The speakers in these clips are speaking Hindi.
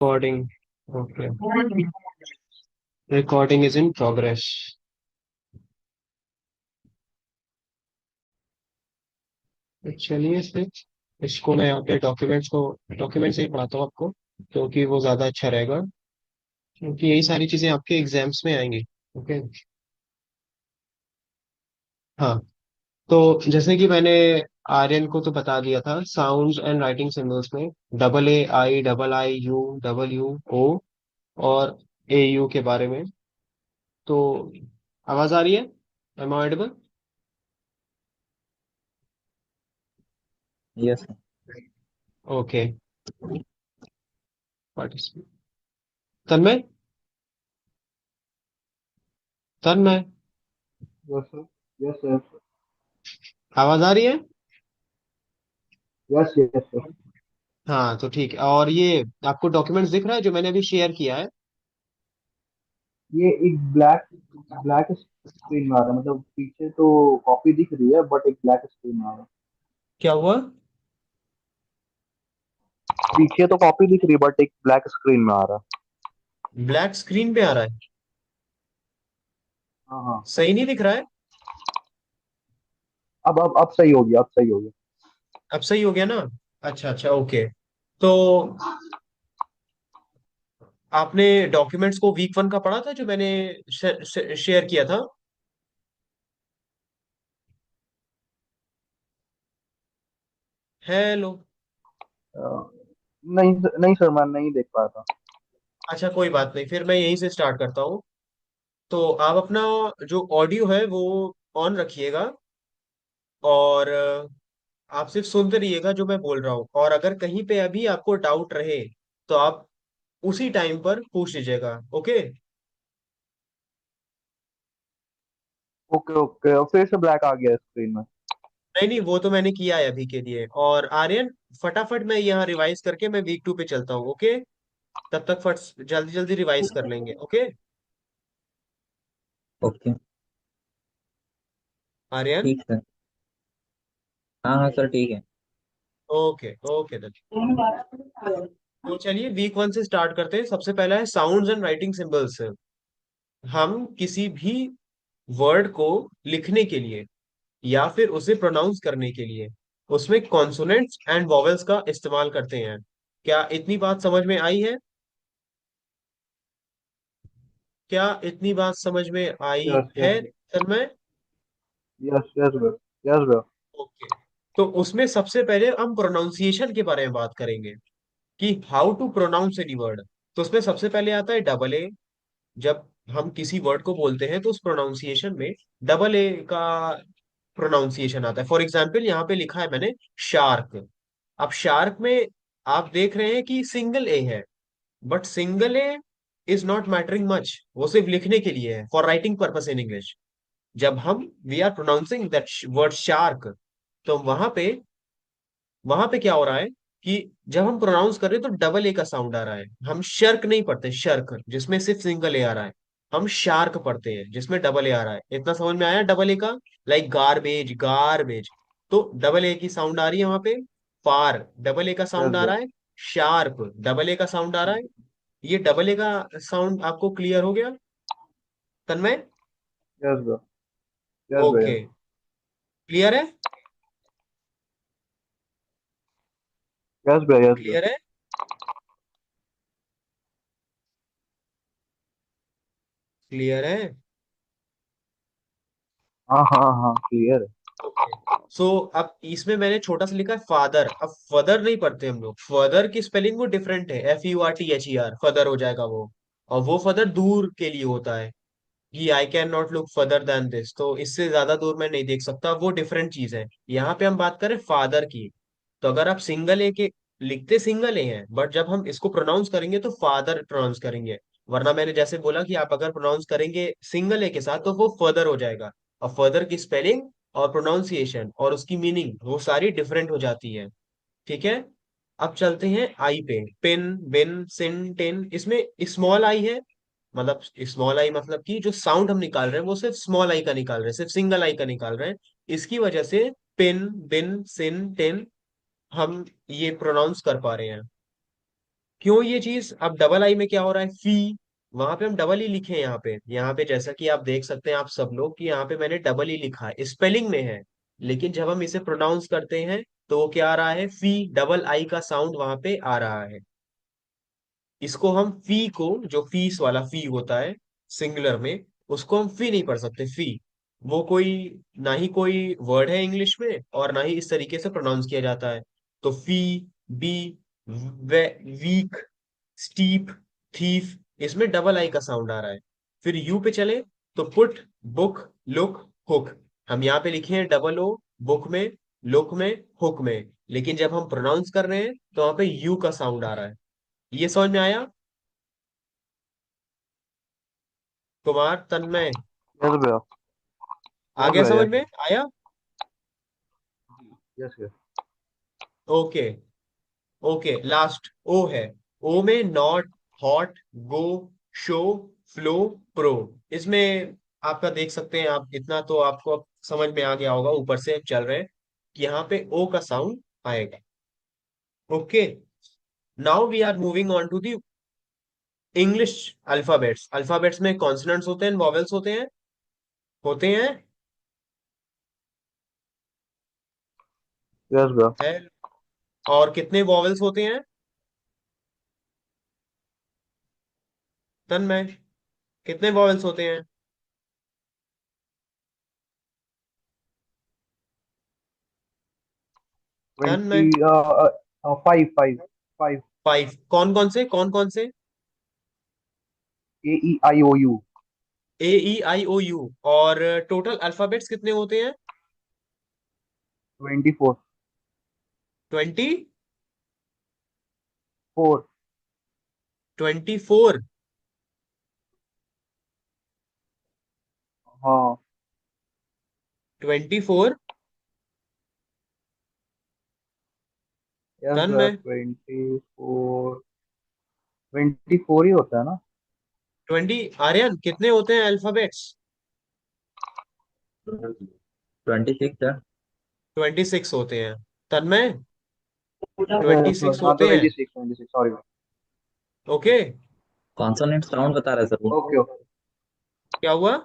Recording. Okay. Recording is in progress. चलिए फिर इसको मैं यहाँ पे डॉक्यूमेंट से ही पढ़ाता हूँ आपको, क्योंकि वो ज़्यादा अच्छा रहेगा, क्योंकि यही सारी चीज़ें आपके एग्जाम्स में आएंगी। ओके। हाँ। तो जैसे कि मैंने आर्यन को तो बता दिया था साउंड्स एंड राइटिंग सिंबल्स में, double A I, double I U, double U O और ए यू के बारे में। तो आवाज़ आ रही है? Am audible? Yes. Okay. Participate. Tanmay, Tanmay, Yes, sir. Yes, yes, sir. आवाज आ रही है? Yes, yes, sir. हाँ तो ठीक है। और ये आपको डॉक्यूमेंट्स दिख रहा है जो मैंने अभी शेयर किया है? ये एक ब्लैक ब्लैक स्क्रीन में आ रहा है, मतलब पीछे तो कॉपी दिख रही है बट एक ब्लैक स्क्रीन में आ रहा है। क्या हुआ? पीछे तो कॉपी दिख रही है बट एक ब्लैक स्क्रीन में आ रहा है। ब्लैक स्क्रीन पे आ रहा है? हाँ हाँ। सही नहीं दिख रहा है? अब सही हो गया, अब सही हो गया। अब सही हो गया ना? अच्छा अच्छा, ओके। तो आपने डॉक्यूमेंट्स को वीक वन का पढ़ा था जो मैंने शेयर किया था? हेलो। अ, नहीं नहीं सर, मैं नहीं देख पाया था। अच्छा कोई बात नहीं, फिर मैं यहीं से स्टार्ट करता हूँ। तो आप अपना जो ऑडियो है वो ऑन रखिएगा, और आप सिर्फ सुनते रहिएगा जो मैं बोल रहा हूँ, और अगर कहीं पे अभी आपको डाउट रहे तो आप उसी टाइम पर पूछ लीजिएगा। ओके? ओके ओके, और फिर से ब्लैक आ गया स्क्रीन में। नहीं नहीं, वो तो मैंने किया है अभी के लिए। और आर्यन, फटाफट मैं यहाँ रिवाइज करके मैं वीक टू पे चलता हूँ। ओके? तब तक फट जल्दी जल्दी रिवाइज कर लेंगे। ओके? ओके। आर्यन। ठीक है। हाँ हाँ सर, ठीक है। Okay okay then। तो चलिए वीक वन से स्टार्ट करते हैं। सबसे पहला है साउंड्स एंड राइटिंग सिंबल्स। हम किसी भी वर्ड को लिखने के लिए या फिर उसे प्रोनाउंस करने के लिए उसमें कॉन्सोनेंट्स एंड वॉवेल्स का इस्तेमाल करते हैं। क्या इतनी बात समझ में आई है? क्या इतनी बात समझ में आई यस है yes Tanmay? Yes yes bro. Yes bro. Okay. तो उसमें सबसे पहले हम प्रोनाउंसिएशन के बारे में बात करेंगे कि how to pronounce any word. तो उसमें सबसे पहले आता है डबल ए। जब हम किसी वर्ड को बोलते हैं तो उस प्रोनाउंसिएशन में डबल ए का प्रोनाउंसिएशन आता है। फॉर एग्जाम्पल यहाँ पे लिखा है मैंने शार्क। अब शार्क में आप देख रहे हैं कि सिंगल ए है, but single A is not mattering much, वो सिर्फ लिखने के लिए है, for writing purpose in English. जब हम we are pronouncing that word shark, तो वहां पे क्या हो रहा है कि जब हम प्रोनाउंस कर रहे हैं तो डबल ए का साउंड आ रहा है। हम शर्क नहीं पढ़ते, शर्क जिसमें सिर्फ सिंगल ए आ रहा है। हम शार्क पढ़ते हैं जिसमें डबल ए आ रहा है। इतना समझ में आया डबल ए का? Like garbage, garbage. तो डबल ए की साउंड आ रही है वहां पे। फार, डबल ए का साउंड यस आ ब्रो। रहा है। शार्प, डबल ए का साउंड आ रहा है। ये डबल ए का साउंड आपको क्लियर हो गया Tanmay? Yes bro. Yes bro. Okay. Clear है? Yes bro. Yes bro. Clear है? क्लियर है? हाँ हाँ हाँ, क्लियर है। सो अब इसमें मैंने छोटा सा लिखा है फादर। अब फदर नहीं पढ़ते हम लोग, फदर की स्पेलिंग वो डिफरेंट है, FURTHER, फदर हो जाएगा वो। और वो फदर दूर के लिए होता है कि I can not look further than this, तो इससे ज्यादा दूर मैं नहीं देख सकता, वो डिफरेंट चीज है। यहाँ पे हम बात करें फादर की। तो अगर आप सिंगल ए के लिखते सिंगल ए हैं, बट जब हम इसको प्रोनाउंस करेंगे तो फादर प्रोनाउंस करेंगे। वरना मैंने जैसे बोला कि आप अगर प्रोनाउंस करेंगे सिंगल ए के साथ तो वो फर्दर हो जाएगा। और फर्दर की स्पेलिंग और प्रोनाउंसिएशन और उसकी मीनिंग वो सारी डिफरेंट हो जाती है। ठीक है? अब चलते हैं आई पे। पिन, बिन, सिन, टिन, इसमें स्मॉल आई है। मतलब स्मॉल आई मतलब कि जो साउंड हम निकाल रहे हैं वो सिर्फ स्मॉल आई का निकाल रहे हैं, सिर्फ सिंगल आई का निकाल रहे हैं। इसकी वजह से पिन, बिन, सिन, टिन हम ये प्रोनाउंस कर पा रहे हैं। क्यों ये चीज? अब डबल आई में क्या हो रहा है, फी, वहां पे हम डबल ही लिखे हैं। यहाँ पे जैसा कि आप देख सकते हैं आप सब लोग, कि यहाँ पे मैंने डबल ही लिखा है, स्पेलिंग में है। लेकिन जब हम इसे प्रोनाउंस करते हैं तो वो क्या आ रहा है, फी, डबल आई का साउंड वहां पे आ रहा है। इसको हम फी को, जो फीस वाला फी होता है सिंगुलर में, उसको हम फी नहीं पढ़ सकते, फी। वो कोई, ना ही कोई वर्ड है इंग्लिश में, और ना ही इस तरीके से प्रोनाउंस किया जाता है। तो फी, बी, वीक, स्टीप, थीफ, इसमें डबल आई का साउंड आ रहा है। फिर यू पे चले तो पुट, बुक, लुक, हुक। हम यहाँ पे लिखे हैं डबल ओ, बुक में, लुक में, हुक में। लेकिन जब हम प्रोनाउंस कर रहे हैं तो वहां पे यू का साउंड आ रहा है। ये समझ में आया? कुमार, तन्मय, यस भैया। आ यस गया भैया, समझ यस। में? आया? Yes yes. Okay. Okay, last O है। ओ में not, hot, go, show, flow, pro. इसमें आपका देख सकते हैं आप, इतना तो आपको अब समझ में आ गया होगा, ऊपर से चल रहे हैं कि यहाँ पे ओ का साउंड आएगा। Okay, now we are moving on to the English alphabets. Alphabets में कॉन्सोनेंट्स होते हैं, वॉवेल्स होते हैं, होते हैं, यस भैया। है। और कितने वॉवेल्स होते हैं तन्मय? कितने वॉवेल्स होते हैं? 20, तन्मय, 5 5 5। 5। कौन कौन से, कौन कौन से? AEIOU। A, E, I, O, U. और टोटल अल्फाबेट्स कितने होते हैं? 24। 20, 4। 24, हाँ। 24। यस तन भैया, में 24। 24 ही होता है ना? 20। आर्यन, कितने होते हैं अल्फाबेट्स? 26 है। 26 होते हैं। तन में अच्छा, 26 हाँ तो होते हैं। 26, 26, सॉरी। ओके। कॉन्सोनेंट साउंड बता रहा है सर वो। Okay okay. क्या हुआ?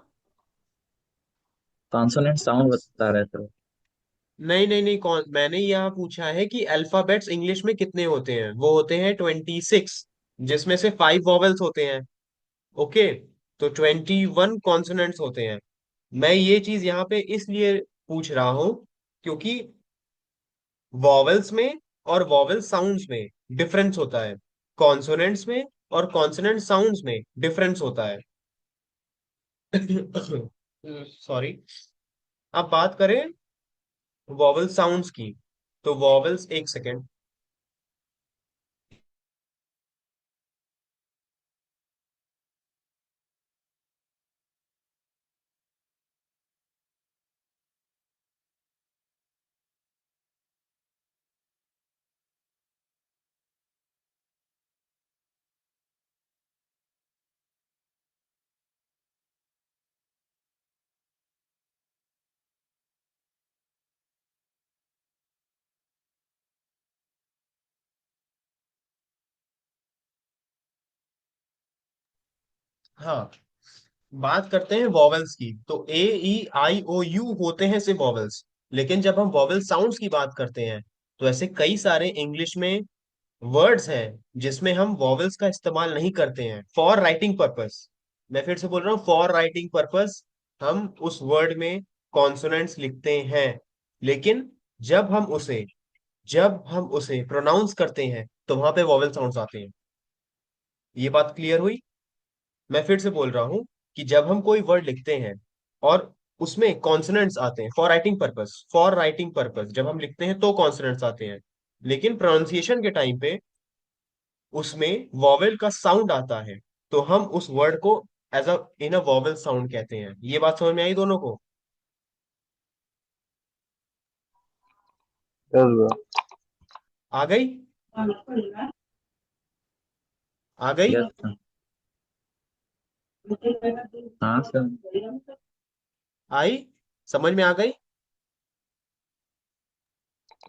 कॉन्सोनेंट साउंड बता रहा है सर वो। नहीं नहीं नहीं, कौन, मैंने यहाँ पूछा है कि अल्फाबेट्स इंग्लिश में कितने होते हैं। वो होते हैं 26, जिसमें से 5 वॉवेल्स होते हैं। ओके, तो 21 कॉन्सोनेंट्स होते हैं। मैं ये चीज यहाँ पे इसलिए पूछ रहा हूं क्योंकि वॉवेल्स में और वॉवेल साउंड्स में डिफरेंस होता है, कॉन्सोनेंट्स में और कॉन्सोनेंट साउंड्स में डिफरेंस होता है। सॉरी। अब बात करें वॉवेल साउंड्स की, तो वॉवेल्स, एक सेकेंड। हाँ, बात करते हैं वॉवेल्स की, तो ए, ई, आई, ओ, यू होते हैं सिर्फ वॉवेल्स। लेकिन जब हम वॉवेल साउंड्स की बात करते हैं तो ऐसे कई सारे इंग्लिश में वर्ड्स हैं जिसमें हम वॉवेल्स का इस्तेमाल नहीं करते हैं फॉर राइटिंग पर्पस। मैं फिर से बोल रहा हूँ, फॉर राइटिंग पर्पस हम उस वर्ड में कॉन्सोनेंट्स लिखते हैं। लेकिन जब हम उसे जब हम उसे प्रोनाउंस करते हैं तो वहां पे वॉवेल साउंड्स आते हैं। ये बात क्लियर हुई? मैं फिर से बोल रहा हूं कि जब हम कोई वर्ड लिखते हैं और उसमें कॉन्सोनेंट्स आते हैं फॉर राइटिंग पर्पस जब हम लिखते हैं तो कॉन्सोनेंट्स आते हैं। लेकिन प्रोनाउंसिएशन के टाइम पे उसमें वॉवेल का साउंड आता है, तो हम उस वर्ड को as a in a vowel sound कहते हैं। ये बात समझ में आई दोनों को? यस भैया। आ गई? आ गई? Yes sir. हाँ सर। आई? समझ में आ गई? यस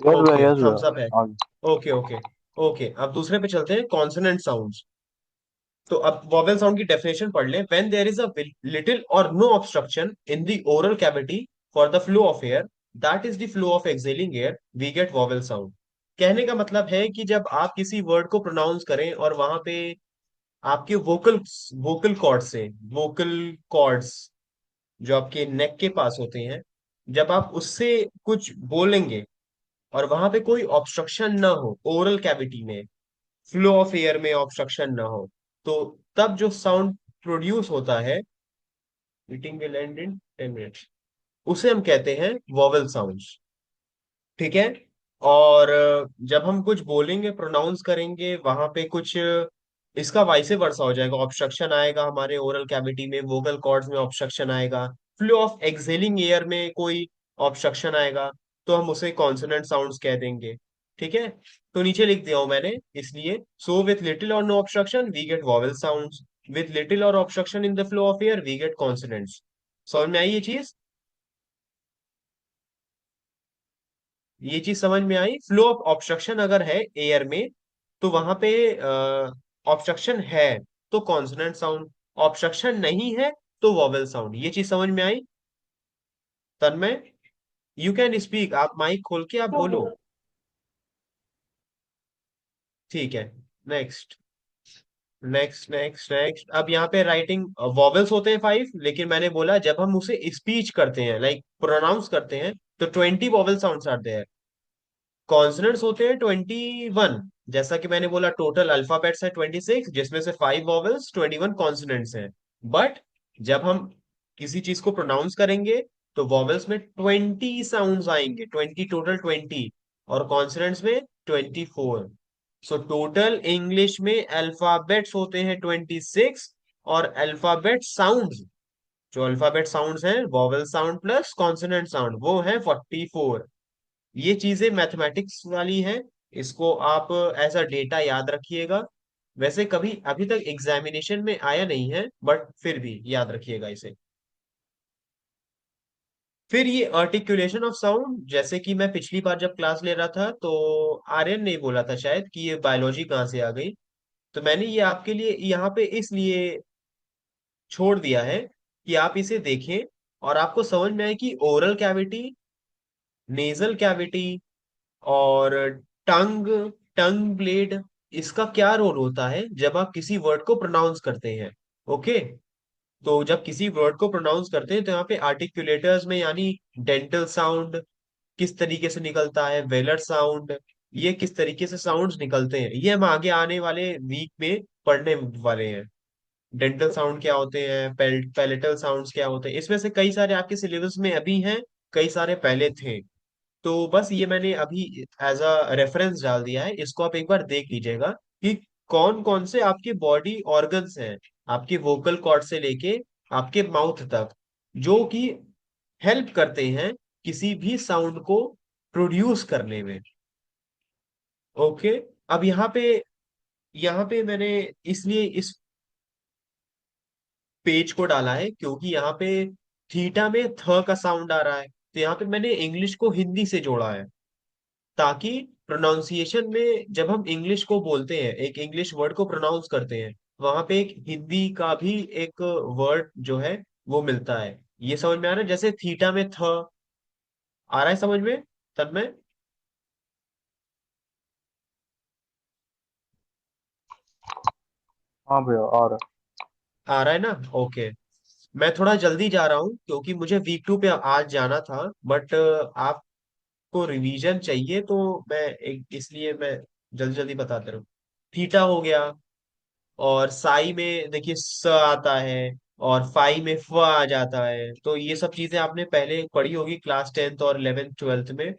भैया, ओके, यस थम्स भैया। अप है। आगे। Okay okay. ओके, अब दूसरे पे चलते हैं, कॉन्सोनेंट साउंड्स। तो अब वॉवेल साउंड की डेफिनेशन पढ़ लें। When there is a little or no obstruction in the oral cavity for the flow of air, that is the flow of exhaling air, we get vowel sound. कहने का मतलब है कि जब आप किसी वर्ड को प्रोनाउंस करें और वहां पे आपके वोकल वोकल कॉर्ड से, वोकल कॉर्ड्स जो आपके नेक के पास होते हैं, जब आप उससे कुछ बोलेंगे और वहां पे कोई ऑब्स्ट्रक्शन ना हो, ओरल कैविटी में फ्लो ऑफ एयर में ऑब्स्ट्रक्शन ना हो, तो तब जो साउंड प्रोड्यूस होता है, meeting will and in 10 minutes, उसे हम कहते हैं वॉवेल साउंड्स। ठीक है। और जब हम कुछ बोलेंगे, प्रोनाउंस करेंगे, वहां पे कुछ इसका वाइसे वर्सा हो जाएगा, ऑब्स्ट्रक्शन आएगा हमारे ओरल कैविटी में, वोकल कॉर्ड्स में ऑब्स्ट्रक्शन आएगा, फ्लो ऑफ एक्सेलिंग एयर में कोई ऑब्स्ट्रक्शन आएगा, तो हम उसे कॉन्सोनेंट साउंड्स कह देंगे। ठीक है। तो नीचे लिख दिया हूं मैंने, इसलिए so with little or no obstruction we get vowel sounds, with little or obstruction in the flow of air we get consonants. समझ में आई ये चीज? ये चीज समझ में आई। फ्लो ऑफ ऑब्स्ट्रक्शन अगर है एयर में, तो वहां पे ऑब्स्ट्रक्शन है तो कॉन्सोनेंट साउंड, ऑब्स्ट्रक्शन नहीं है तो वॉवेल साउंड। ये चीज समझ में आई? तन्मय, यू कैन स्पीक, आप माइक खोल के आप बोलो। ठीक है। Next, next, next, next. अब यहाँ पे राइटिंग वॉवेल्स होते हैं 5, लेकिन मैंने बोला जब हम उसे स्पीच करते हैं, लाइक प्रोनाउंस करते हैं, तो 20 वॉवेल साउंड्स आते हैं। कॉन्सोनेंट्स होते हैं 21, जैसा कि मैंने बोला टोटल अल्फाबेट्स है 26, जिसमें से 5 वॉवेल्स, 21 कॉन्सोनेंट्स हैं। बट जब हम किसी चीज को प्रोनाउंस करेंगे, तो वॉवेल्स में 20 साउंड्स आएंगे, 20 टोटल 20, और कॉन्सोनेंट्स में 24। सो टोटल इंग्लिश में अल्फाबेट्स होते हैं 26, और अल्फाबेट साउंड्स, जो अल्फाबेट साउंड्स हैं, vowel sound plus consonant sound, वो है 44। ये चीजें मैथमेटिक्स वाली है, इसको आप एज अ डेटा याद रखिएगा। वैसे कभी अभी तक एग्जामिनेशन में आया नहीं है, बट फिर भी याद रखिएगा इसे। फिर ये आर्टिकुलेशन ऑफ साउंड, जैसे कि मैं पिछली बार जब क्लास ले रहा था, तो आर्यन ने बोला था शायद कि ये बायोलॉजी कहाँ से आ गई, तो मैंने ये आपके लिए यहाँ पे इसलिए छोड़ दिया है कि आप इसे देखें और आपको समझ में आए कि ओरल कैविटी, नेजल कैविटी और टंग, टंग ब्लेड, इसका क्या रोल होता है जब आप किसी वर्ड को प्रोनाउंस करते हैं। ओके। तो जब किसी वर्ड को प्रोनाउंस करते हैं, तो यहाँ पे आर्टिकुलेटर्स में, यानी डेंटल साउंड किस तरीके से निकलता है, वेलर साउंड, ये किस तरीके से साउंड्स निकलते हैं, ये हम आगे आने वाले वीक में पढ़ने वाले हैं। डेंटल साउंड क्या होते हैं, पैलेटल साउंड्स क्या होते हैं, इसमें से कई सारे आपके सिलेबस में अभी हैं, कई सारे पहले थे। तो बस ये मैंने अभी एज अ रेफरेंस डाल दिया है, इसको आप एक बार देख लीजिएगा कि कौन कौन से आपके बॉडी ऑर्गन्स हैं, आपके वोकल कॉर्ड से लेके आपके माउथ तक, जो कि हेल्प करते हैं किसी भी साउंड को प्रोड्यूस करने में। ओके। अब यहाँ पे मैंने इसलिए इस पेज को डाला है क्योंकि यहाँ पे थीटा में थ का साउंड आ रहा है, तो यहाँ पे मैंने इंग्लिश को हिंदी से जोड़ा है, ताकि प्रोनाउंसिएशन में जब हम इंग्लिश को बोलते हैं, एक इंग्लिश वर्ड को प्रोनाउंस करते हैं, वहां पे एक हिंदी का भी एक वर्ड जो है वो मिलता है। ये समझ में आ रहा है? जैसे थीटा में थ आ रहा है समझ में, तब में हाँ भैया, और आ रहा है ना? ओके। मैं थोड़ा जल्दी जा रहा हूँ क्योंकि मुझे वीक 2 पे आज जाना था, बट आपको रिवीजन चाहिए, तो मैं एक इसलिए मैं जल्दी जल्दी बताता रहूँ। थीटा हो गया, और साई में देखिए स आता है, और फाई में फ आ जाता है, तो ये सब चीजें आपने पहले पढ़ी होगी क्लास 10th और 11th 12th में,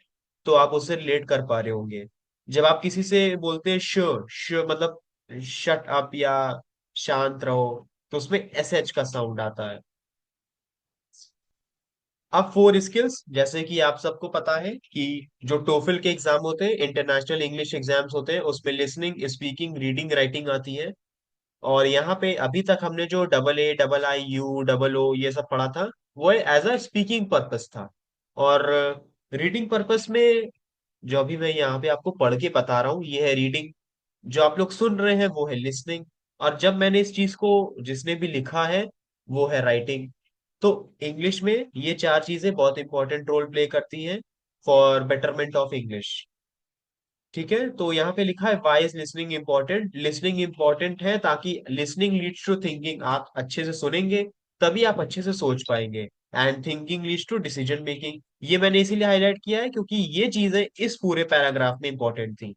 तो आप उससे रिलेट कर पा रहे होंगे। जब आप किसी से बोलते हैं श मतलब शट अप या शांत रहो, तो उसमें एस एच का साउंड आता है। अब 4 स्किल्स, जैसे कि आप सबको पता है कि जो टोफिल के एग्जाम होते हैं, इंटरनेशनल इंग्लिश एग्जाम्स होते हैं, उसमें लिसनिंग, स्पीकिंग, रीडिंग, राइटिंग आती है। और यहाँ पे अभी तक हमने जो double A, double I, U, double O ये सब पढ़ा था, वो एज अ स्पीकिंग पर्पस था। और रीडिंग पर्पस में जो अभी मैं यहाँ पे आपको पढ़ के बता रहा हूँ, ये है रीडिंग। जो आप लोग सुन रहे हैं वो है लिसनिंग, और जब मैंने इस चीज को, जिसने भी लिखा है, वो है राइटिंग। तो इंग्लिश में ये चार चीजें बहुत इंपॉर्टेंट रोल प्ले करती हैं फॉर बेटरमेंट ऑफ इंग्लिश। ठीक है, तो यहाँ पे लिखा है why is listening important. Listening important है ताकि लिसनिंग लीड्स टू थिंकिंग, आप अच्छे से सुनेंगे तभी आप अच्छे से सोच पाएंगे। And thinking leads to decision making. ये मैंने इसीलिए हाईलाइट किया है क्योंकि ये चीजें इस पूरे पैराग्राफ में इंपॉर्टेंट थी।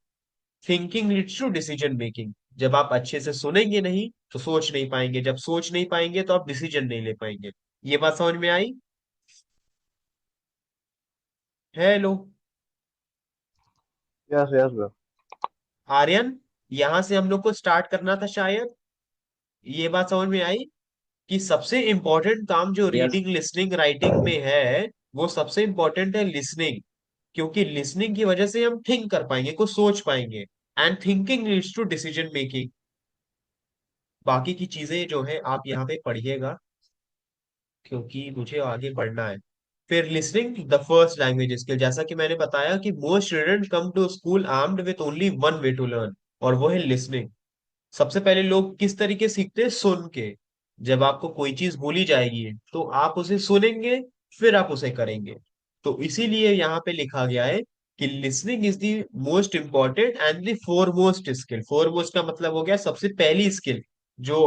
Thinking leads to decision making. जब आप अच्छे से सुनेंगे नहीं तो सोच नहीं पाएंगे, जब सोच नहीं पाएंगे तो आप डिसीजन नहीं ले पाएंगे। ये बात समझ में आई? Hello yes yes bro. Aryan, यहां से हम लोग को स्टार्ट करना था शायद। ये बात समझ में आई कि सबसे इंपॉर्टेंट काम जो यस। रीडिंग लिसनिंग राइटिंग में है, वो सबसे इंपॉर्टेंट है लिसनिंग। क्योंकि लिसनिंग की वजह से हम थिंक कर पाएंगे, कुछ सोच पाएंगे। And thinking leads to decision making. बाकी की चीजें जो है आप यहाँ पे पढ़िएगा, क्योंकि मुझे आगे बढ़ना है। फिर listening the first language skill, जैसा कि मैंने बताया कि most student come to school armed with only one way to learn, और वो है लिसनिंग। सबसे पहले लोग किस तरीके सीखते हैं? सुन के। जब आपको कोई चीज बोली जाएगी तो आप उसे सुनेंगे, फिर आप उसे करेंगे। तो इसीलिए यहाँ पे लिखा गया है कि listening is the most important and the foremost skill. Foremost का मतलब हो गया सबसे पहली स्किल जो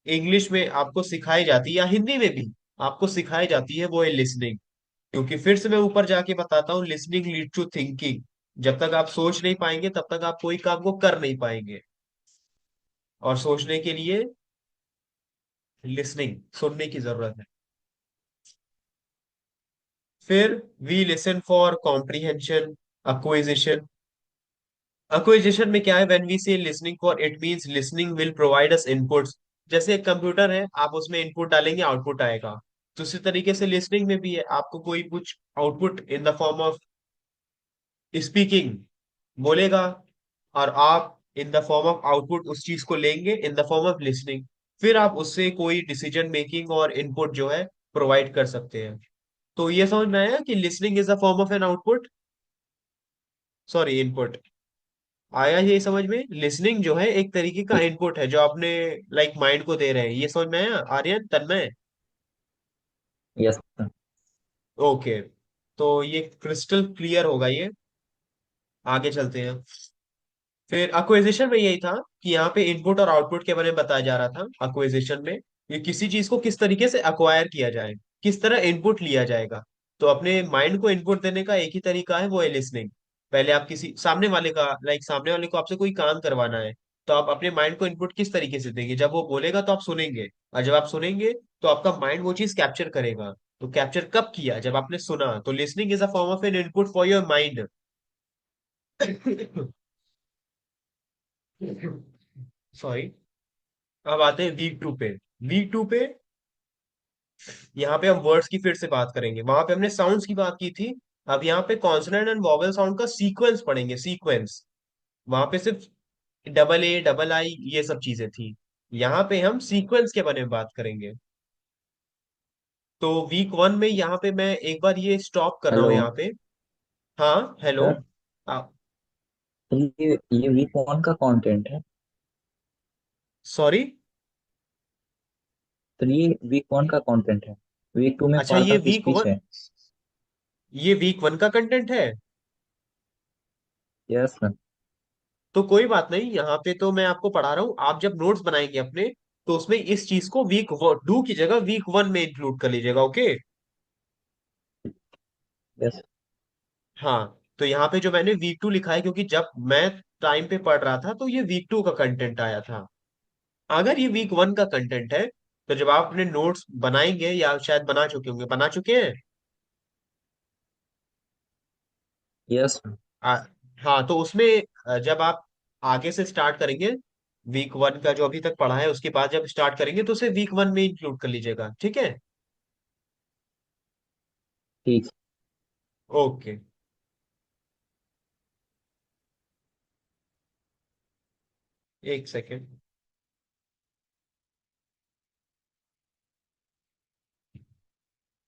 इंग्लिश में आपको सिखाई जाती है या हिंदी में भी आपको सिखाई जाती है, वो है लिसनिंग। क्योंकि फिर से मैं ऊपर जाके बताता हूँ, लिसनिंग लीड टू थिंकिंग। जब तक आप सोच नहीं पाएंगे तब तक आप कोई काम को कर नहीं पाएंगे। और सोचने के लिए लिसनिंग, सुनने की जरूरत है। फिर we listen for comprehension, acquisition. Acquisition में क्या है? When we say listening for, it means listening will provide us inputs. जैसे एक कंप्यूटर है, आप उसमें इनपुट डालेंगे आउटपुट आएगा। तो उसी तरीके से लिसनिंग में भी है, आपको कोई कुछ output in the form of speaking बोलेगा, और आप in the form of output उस चीज को लेंगे in the form of listening. फिर आप उससे कोई डिसीजन मेकिंग और इनपुट जो है प्रोवाइड कर सकते हैं। तो ये समझ में आया कि listening is a form of an output, sorry input. आया ये समझ में? लिसनिंग जो है एक तरीके का इनपुट है जो आपने लाइक माइंड को दे रहे हैं। ये समझ में आया Aryan, Tanmay? Yes sir. Okay, तो ये क्रिस्टल क्लियर होगा ये। आगे चलते हैं। फिर अक्विजिशन में यही था कि यहाँ पे इनपुट और आउटपुट के बारे में बताया जा रहा था। अक्विजिशन में ये किसी चीज को किस तरीके से अक्वायर किया जाए, किस तरह इनपुट लिया जाएगा। तो अपने माइंड को इनपुट देने का एक ही तरीका है, वो है लिसनिंग। पहले आप किसी सामने वाले का, लाइक सामने वाले को आपसे कोई काम करवाना है, तो आप अपने माइंड को इनपुट किस तरीके से देंगे? जब वो बोलेगा तो आप सुनेंगे, और जब आप सुनेंगे तो आपका माइंड वो चीज कैप्चर करेगा। तो कैप्चर कब किया? जब आपने सुना। तो listening is a form of N input for your mind. Sorry. अब आते हैं वीक टू पे। वीक टू पे यहाँ पे हम वर्ड्स की फिर से बात करेंगे, वहां पे हमने साउंड्स की बात की थी। अब यहाँ पे कॉन्सोनेंट एंड वॉवेल साउंड का सीक्वेंस पढ़ेंगे, सीक्वेंस। वहां पे सिर्फ डबल ए डबल आई ये सब चीजें थी, यहाँ पे हम सीक्वेंस के बारे में बात करेंगे। तो वीक वन में यहाँ पे मैं एक बार ये स्टॉप कर रहा हूँ हेलो यहाँ पे। हाँ हेलो। सर। तो ये वीक वन का कंटेंट है। सॉरी। तो ये वीक वन का कंटेंट है। वीक टू में अच्छा, पार्ट ये ऑफ वीक स्पीच वन, है। ये वीक वन का कंटेंट है। Yes sir. तो कोई बात नहीं, यहाँ पे तो मैं आपको पढ़ा रहा हूँ, आप जब नोट्स बनाएंगे अपने, तो उसमें इस चीज को वीक टू की जगह वीक वन में इंक्लूड कर लीजिएगा, ओके? यस। हाँ, तो यहाँ पे जो मैंने वीक टू लिखा है, क्योंकि जब मैं टाइम पे पढ़ रहा था तो ये वीक टू का कंटेंट आया था। अगर ये वीक वन का कंटेंट है, तो जब आप अपने नोट्स बनाएंगे, या शायद बना चुके होंगे, बना चुके हैं। यस। आ, हाँ, तो उसमें जब आप आगे से स्टार्ट करेंगे, वीक वन का जो अभी तक पढ़ा है उसके बाद जब स्टार्ट करेंगे तो उसे वीक वन में इंक्लूड कर लीजिएगा, ठीक है? ठीक। ओके, एक सेकेंड।